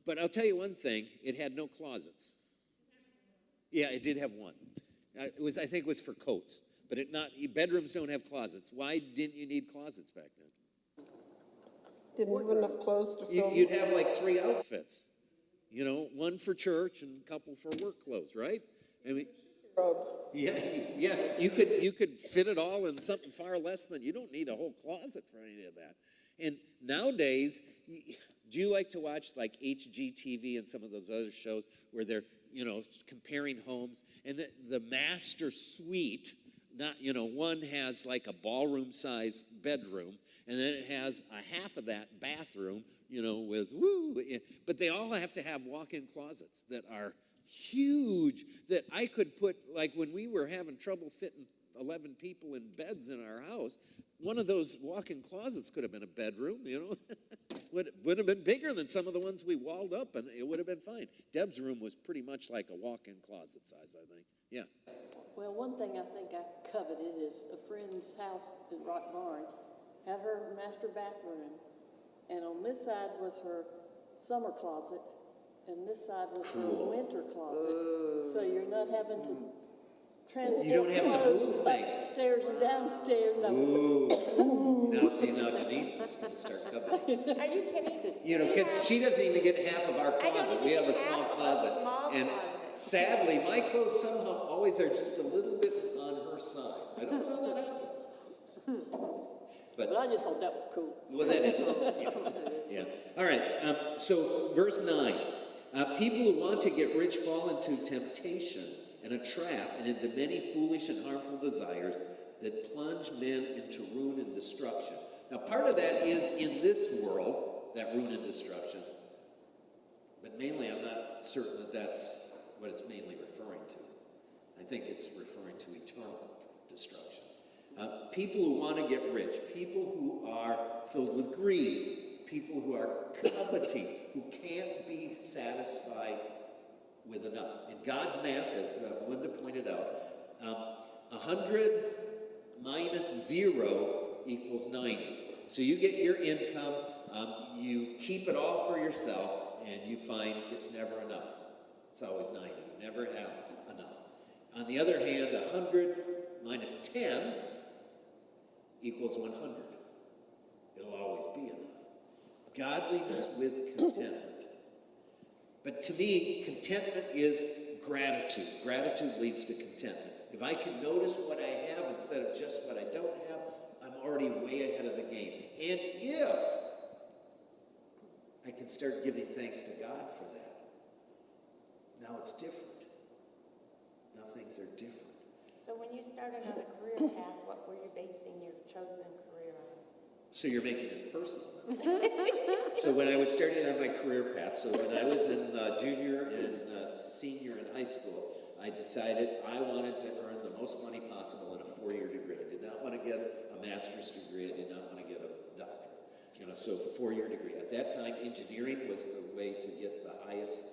But I'll tell you one thing: it had no closets. Yeah, it did have one. I think it was for coats, but bedrooms don't have closets. Why didn't you need closets back then? Didn't have enough clothes to fill. You'd have like 3 outfits. You know, one for church and a couple for work clothes, right? I mean, robe. yeah. You could fit it all in something far less than. You don't need a whole closet for any of that. And nowadays, do you like to watch like HGTV and some of those other shows where they're comparing homes, and the master suite? Not one has like a ballroom size bedroom, and then it has a half of that bathroom, with but they all have to have walk-in closets that are huge, that I could put, like when we were having trouble fitting 11 people in beds in our house, one of those walk-in closets could have been a bedroom, would have been bigger than some of the ones we walled up, and it would have been fine. Deb's room was pretty much like a walk-in closet size, I think. Yeah. Well, one thing I think I coveted is a friend's house in Rock Barn had her master bathroom, and on this side was her summer closet, and this side was her winter closet. So you're not having to transport You don't have to clothes move things. upstairs and downstairs. Now Denise is going to start covering. Are you kidding? Because she doesn't even get half of our closet. We have a small closet. And sadly, my clothes somehow always are just a little bit on her side. I don't know how that happens. But I just thought that was cool. Well, that is cool. Yeah. All right. So verse 9. People who want to get rich fall into temptation and a trap and into many foolish and harmful desires that plunge men into ruin and destruction. Now, part of that is in this world, that ruin and destruction. But mainly, I'm not certain that that's what it's mainly referring to. I think it's referring to eternal destruction. People who want to get rich, people who are filled with greed, people who are coveting, who can't be satisfied with enough. In God's math, as Melinda pointed out, 100 minus 0 equals 90. So you get your income, you keep it all for yourself, and you find it's never enough. It's always 90. You never have enough. On the other hand, 100 minus 10 equals 100. It'll always be enough. Godliness with contentment. But to me, contentment is gratitude. Gratitude leads to contentment. If I can notice what I have instead of just what I don't have, I'm already way ahead of the game. And if I can start giving thanks to God for that, now it's different. Now things are different. So when you started on a career path, what were you basing your chosen career on? So you're making this personal. So when I was starting on my career path, so when I was in junior and senior in high school, I decided I wanted to earn the most money possible in a 4-year degree. I did not want to get a master's degree. I did not want to get a doctorate. So 4-year degree. At that time, engineering was the way to get the highest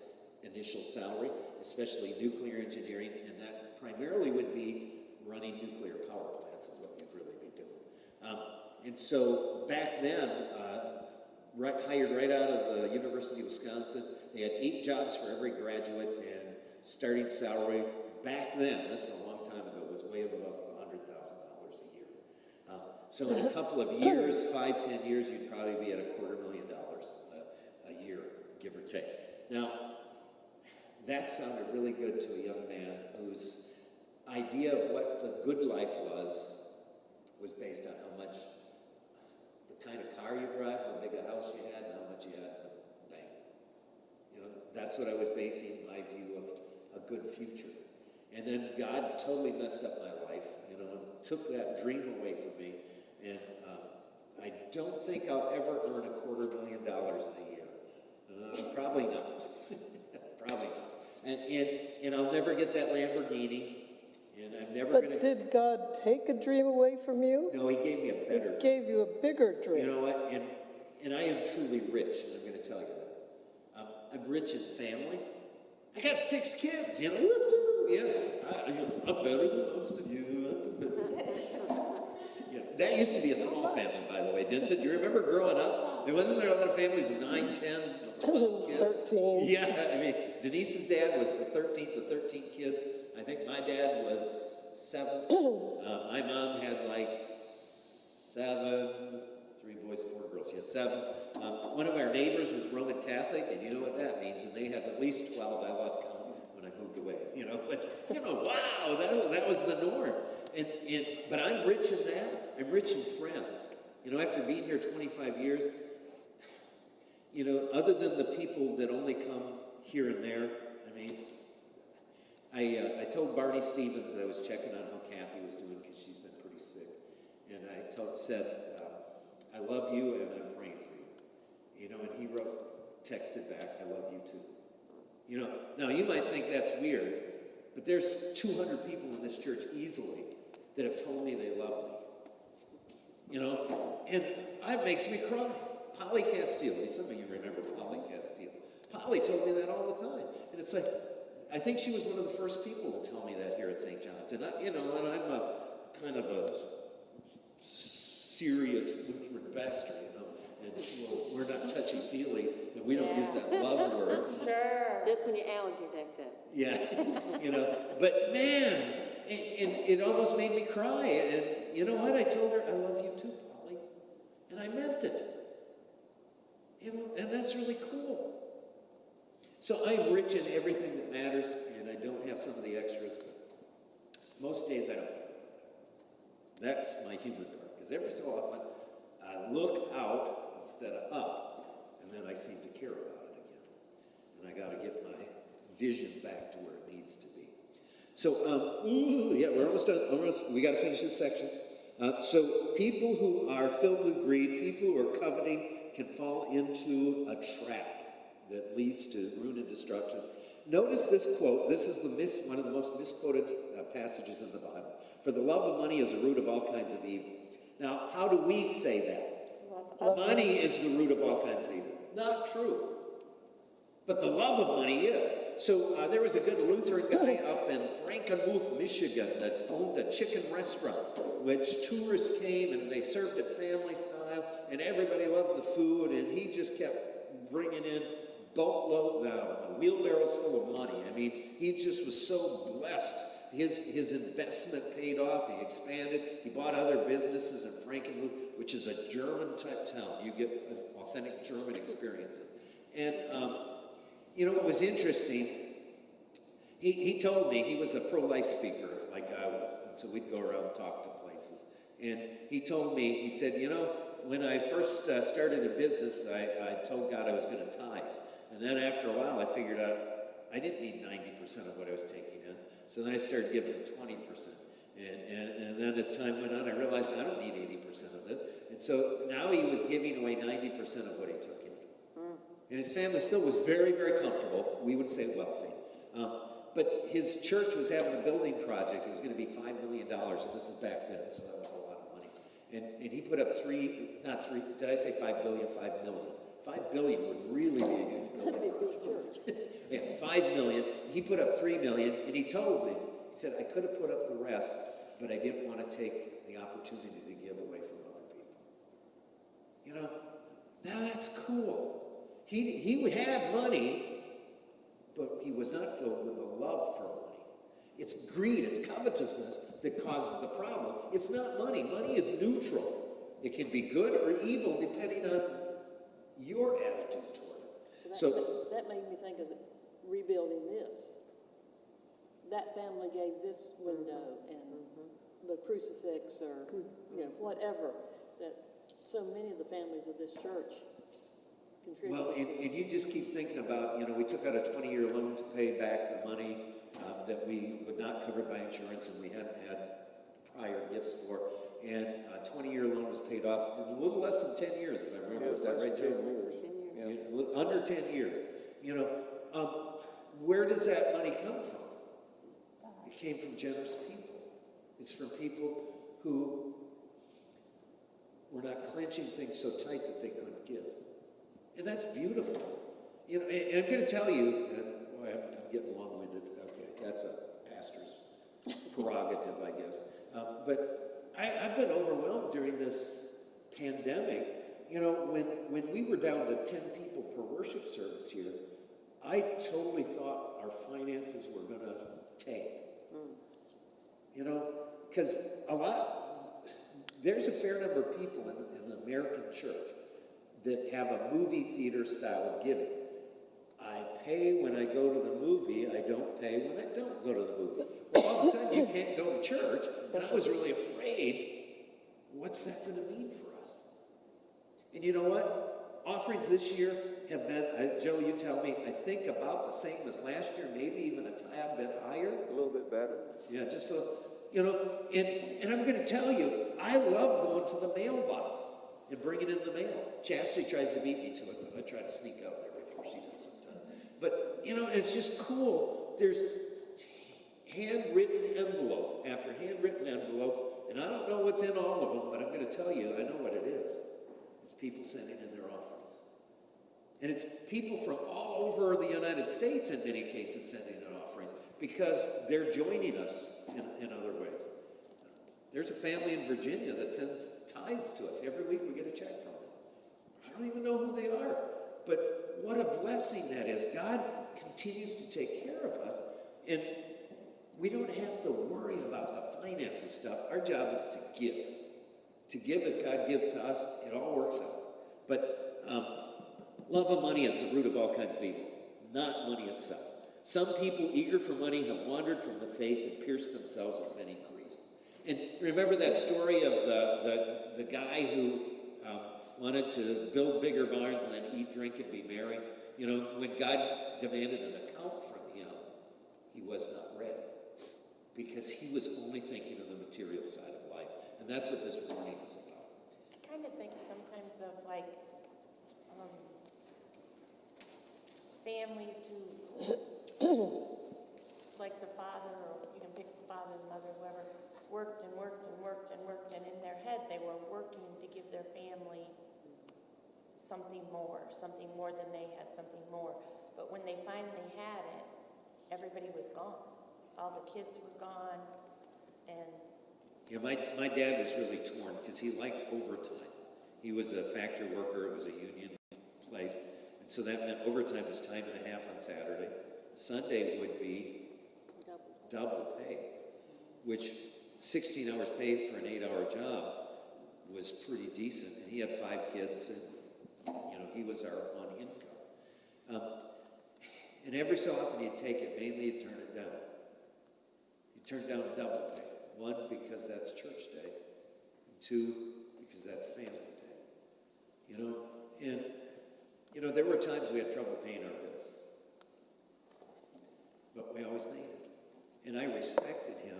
initial salary, especially nuclear engineering, and that primarily would be running nuclear power plants is what we'd really be doing. And so back then, hired right out of the University of Wisconsin, they had 8 jobs for every graduate, and starting salary back then, this is a long time ago, was way above $100,000 a year. So in a couple of years, 5-10 years, you'd probably be at $250,000 a year, give or take. Now, that sounded really good to a young man whose idea of what the good life was based on how much, the kind of car you drive, how big a house you had, and how much you had in the bank. That's what I was basing my view of a good future. And then God totally messed up my life, and took that dream away from me. And I don't think I'll ever earn $250,000 in a year. Probably not. Probably not. And I'll never get that Lamborghini. And I'm never But going to. did God take a dream away from you? No, he gave me a He better. gave you a bigger You dream. know what? And I am truly rich, and I'm going to tell you that. I'm rich in family. I got 6 kids, you know. Woo-hoo, yeah, I'm better than most of you. Yeah, that used to be a small family, by the way, didn't it? You remember growing up? Wasn't there a lot of families of 9, 10, 12 kids? 13. Yeah, I mean, Denise's dad was the 13th of 13 kids. I think my dad was 7th. My mom had like 7, 3 boys, 4 girls. Yeah, 7. One of our neighbors was Roman Catholic, and you know what that means. And they had at least 12. I lost count when I moved away. You know, but you know, wow, that was the norm. But I'm rich in that. I'm rich in friends. You know, after being here 25 years, you know, other than the people that only come here and there, I mean, I told Barney Stevens I was checking on how Kathy was doing because she's been pretty sick. And I said, I love you and I'm praying for you. You know, and he texted back, I love you too. You know, now you might think that's weird, but there's 200 people in this church easily that have told me they love me. You know, and it makes me cry. Polly Castile, some of you remember Polly Castile. Polly told me that all the time. And it's like, I think she was one of the first people to tell me that here at St. John's. And I'm a kind of a serious Lutheran pastor, you know. And we're not touchy-feely, and we don't use that love word. Sure. Just when your allergies act up. Yeah, you know. But man, it almost made me cry. And you know what? I told her, I love you too, Polly. And I meant it. You know, and that's really cool. So I'm rich in everything that matters, and I don't have some of the extras, but most days I don't care about that. That's my human part, because every so often I look out instead of up, and then I seem to care about it again. And I got to get my vision back to where it needs to be. So, yeah, we're almost done. We got to finish this section. So people who are filled with greed, people who are coveting, can fall into a trap that leads to ruin and destruction. Notice this quote. This is one of the most misquoted passages in the Bible. For the love of money is the root of all kinds of evil. Now, how do we say that? Money is the root of all kinds of evil. Not true. But the love of money is. So there was a good Lutheran guy up in Frankenmuth, Michigan, that owned a chicken restaurant, which tourists came and they served it family style, and everybody loved the food, and he just kept bringing in wheelbarrows full of money. I mean, he just was so blessed. His investment paid off. He expanded. He bought other businesses in Frankenmuth, which is a German-type town. You get authentic German experiences. And you know what was interesting? He told me he was a pro-life speaker like I was, and so we'd go around and talk to places. And he told me, he said, you know, when I first started a business, I told God I was going to tithe. And then after a while, I figured out I didn't need 90% of what I was taking in. So then I started giving 20%. And then as time went on, I realized I don't need 80% of this. And so now he was giving away 90% of what he took in. And his family still was very, very comfortable. We would say wealthy. But his church was having a building project. It was going to be $5 million. And this is back then, so that was a lot of money. And he put up $5 million. 5 billion would really be a huge building project. Yeah, 5 million. He put up 3 million, and he told me, he said, I could have put up the rest, but I didn't want to take the opportunity to give away from other people. You know, now that's cool. He had money, but he was not filled with a love for money. It's greed, it's covetousness that causes the problem. It's not money. Money is neutral. It can be good or evil depending on your attitude toward it. So that made me think of rebuilding this. That family gave this window and the crucifix or whatever that so many of the families of this church contribute. Well, and you just keep thinking about, we took out a 20-year loan to pay back the money that we would not cover by insurance and we hadn't had prior gifts for. And a 20-year loan was paid off in a little less than 10 years, if I remember. Is that right, Joe? 10 years. Yeah. Under 10 years. Where does that money come from? It came from generous people. It's from people who were not clenching things so tight that they couldn't give. And that's beautiful. You know, and I'm going to tell you, and boy, I'm getting long-winded. Okay, that's a pastor's prerogative, I guess. But I've been overwhelmed during this pandemic. You know, when we were down to 10 people per worship service here, I totally thought our finances were going to tank. You know, because there's a fair number of people in the American church that have a movie theater style of giving. I pay when I go to the movie, I don't pay when I don't go to the movie. Well, all of a sudden you can't go to church, and I was really afraid, what's that going to mean for us? And you know what? Offerings this year have been, Joe, you tell me, I think about the same as last year, maybe even a tad bit higher. A little bit better. Yeah, just so, you know, and I'm going to tell you, I love going to the mailbox and bringing in the mail. Chastity tries to beat me to it, but I try to sneak out there before she does sometimes. But, you know, it's just cool. There's handwritten envelope after handwritten envelope, and I don't know what's in all of them, but I'm going to tell you, I know what it is. It's people sending in their offerings. And it's people from all over the United States, in many cases, sending in offerings because they're joining us in other ways. There's a family in Virginia that sends tithes to us. Every week we get a check from them. I don't even know who they are, but what a blessing that is. God continues to take care of us, and we don't have to worry about the finances stuff. Our job is to give. To give as God gives to us, it all works out. But love of money is the root of all kinds of evil, not money itself. Some people eager for money have wandered from the faith and pierced themselves with many griefs. And remember that story of the guy who wanted to build bigger barns and then eat, drink, and be merry? You know, when God demanded an account from him, he was not ready because he was only thinking of the material side of life. And that's what this warning is about. I kind of think sometimes of like families who, like the father, or you can pick the father and mother, whoever, worked and worked and worked and worked, and in their head they were working to give their family something more than they had, something more. But when they finally had it, everybody was gone. All the kids were gone, and Yeah, my dad was really torn because he liked overtime. He was a factory worker. It was a union place. And so that meant overtime was time and a half on Saturday. Sunday would be double pay, which 16 hours paid for an 8-hour job was pretty decent. And he had 5 kids, and, you know, he was our one income. And every so often he'd take it. Mainly he'd turn it down. He'd turn down double pay. 1, because that's church day, and 2, because that's family day. You know, and, you know, there were times we had trouble paying our bills, but we always made it. And I respected him.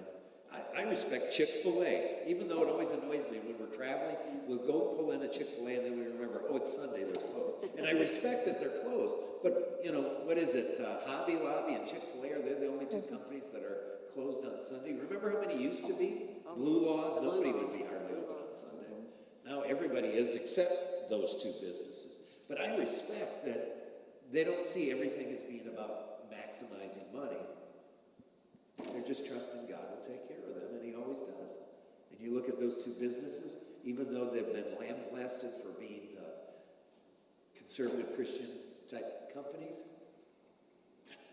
I respect Chick-fil-A, even though it always annoys me when we're traveling, we'll go pull in a Chick-fil-A and then we remember, oh, it's Sunday, they're closed. And I respect that they're closed, but, you know, what is it, Hobby Lobby and Chick-fil-A, are they the only 2 companies that are closed on Sunday? Remember how many used to be? Blue Laws, nobody would be hardly open on Sunday. Now everybody is, except those 2 businesses. But I respect that they don't see everything as being about maximizing money. They're just trusting God will take care of them, and he always does. And you look at those 2 businesses, even though they've been lambasted for being conservative Christian type companies,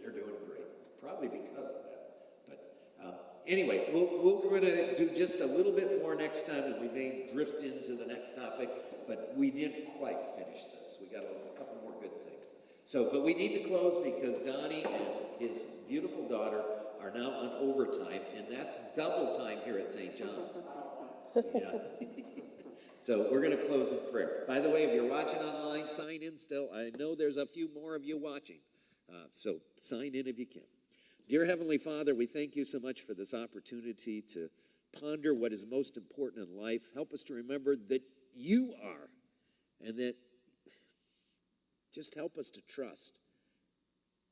they're doing great. Probably because of that. But anyway, we're going to do just a little bit more next time, and we may drift into the next topic, but we didn't quite finish this. We got a couple more good things. So, but we need to close because Donnie and his beautiful daughter are now on overtime, and that's double time here at St. John's. Yeah. So we're going to close in prayer. By the way, if you're watching online, sign in still. I know there's a few more of you watching, so sign in if you can. Dear Heavenly Father, we thank you so much for this opportunity to ponder what is most important in life. Help us to remember that you are, and that just help us to trust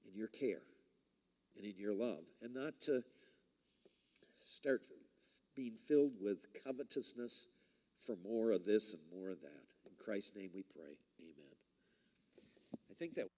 in your care and in your love, and not to start being filled with covetousness for more of this and more of that. In Christ's name we pray. Amen. I think that